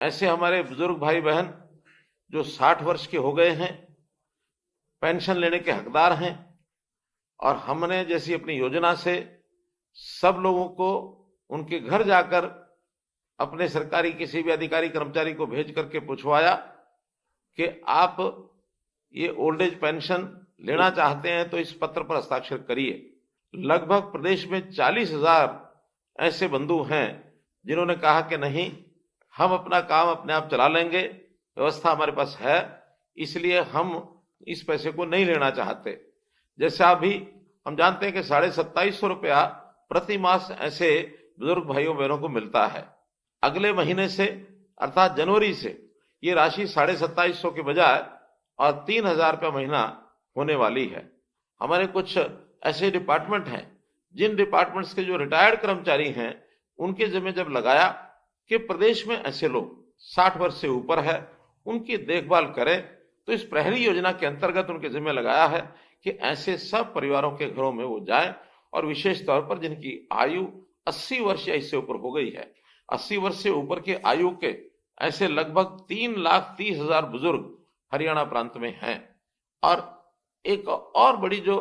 ऐसे हमारे बुजुर्ग भाई बहन जो 60 वर्ष के हो गए हैं, पेंशन लेने के हकदार हैं, और हमने जैसी अपनी योजना से सब लोगों को उनके घर जाकर अपने सरकारी किसी भी अधिकारी कर्मचारी को भेज करके पूछवाया कि आप ये ओल्ड एज पेंशन लेना चाहते हैं तो इस पत्र पर हस्ताक्षर करिए। लगभग प्रदेश में 40,000 ऐसे बंधु हैं जिन्होंने कहा कि नहीं, हम अपना काम अपने आप चला लेंगे, व्यवस्था हमारे पास है, इसलिए हम इस पैसे को नहीं लेना चाहते। जैसे अभी हम जानते हैं कि 2750 रुपया प्रति मास ऐसे बुजुर्ग भाइयों बहनों को मिलता है। अगले महीने से अर्थात जनवरी से ये राशि 2750 के बजाय और 3,000 रुपया महीना होने वाली है। हमारे कुछ ऐसे डिपार्टमेंट हैं जिन डिपार्टमेंट्स के जो रिटायर्ड कर्मचारी हैं उनके जिम्मे जब लगाया कि प्रदेश में ऐसे लोग 60 वर्ष से ऊपर है, उनकी देखभाल करें, तो इस प्रहरी योजना के अंतर्गत उनके जिम्मे लगाया है कि ऐसे सब परिवारों के घरों में वो जाएं, और विशेष तौर पर जिनकी आयु 80 वर्ष या इससे ऊपर हो गई है, 80 वर्ष से ऊपर के आयु के ऐसे लगभग 3,30,000 बुजुर्ग हरियाणा प्रांत में हैं। और एक और बड़ी जो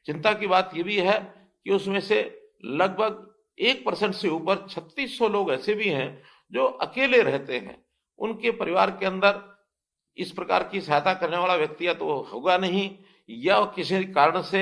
चिंता की बात यह भी है कि उसमें से लगभग 1% से ऊपर 3600 लोग ऐसे भी हैं जो अकेले रहते हैं। उनके परिवार के अंदर इस प्रकार की सहायता करने वाला व्यक्ति या तो होगा नहीं, या किसी कारण से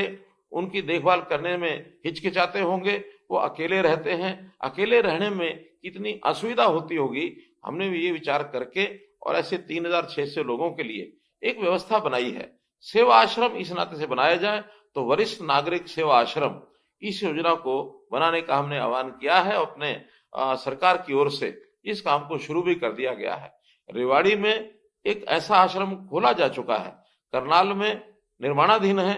उनकी देखभाल करने में हिचकिचाते होंगे, वो अकेले रहते हैं। अकेले रहने में कितनी असुविधा होती होगी, हमने भी ये विचार करके और ऐसे 3,600 लोगों के लिए एक व्यवस्था बनाई है। सेवा आश्रम इस नाते से बनाया जाए तो वरिष्ठ नागरिक सेवा आश्रम, इस योजना को बनाने का हमने आह्वान किया है। अपने सरकार की ओर से इस काम को शुरू भी कर दिया गया है। रेवाड़ी में एक ऐसा आश्रम खोला जा चुका है, करनाल में निर्माणाधीन है,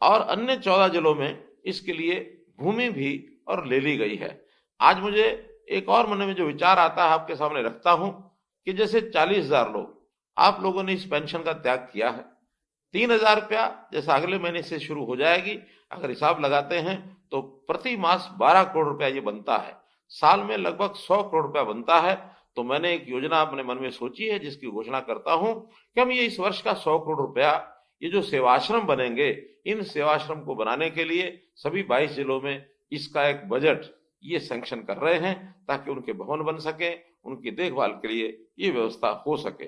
और अन्य 14 जिलों में इसके लिए भूमि भी और ले ली गई है। आज मुझे एक और मन में जो विचार आता है आपके सामने रखता हूं कि जैसे 40,000 लोग आप लोगों ने इस पेंशन का त्याग किया है, 3,000 रुपया जैसा अगले महीने से शुरू हो जाएगी, अगर हिसाब लगाते हैं तो प्रति मास 12 करोड़ रुपया ये बनता है, साल में लगभग 100 करोड़ रुपया बनता है। तो मैंने एक योजना अपने मन में सोची है जिसकी घोषणा करता हूं कि हम ये इस वर्ष का 100 करोड़ रुपया, ये जो सेवाश्रम बनेंगे, इन सेवाश्रम को बनाने के लिए सभी 22 जिलों में इसका एक बजट ये सैंक्शन कर रहे हैं ताकि उनके भवन बन सके, उनकी देखभाल के लिए ये व्यवस्था हो सके।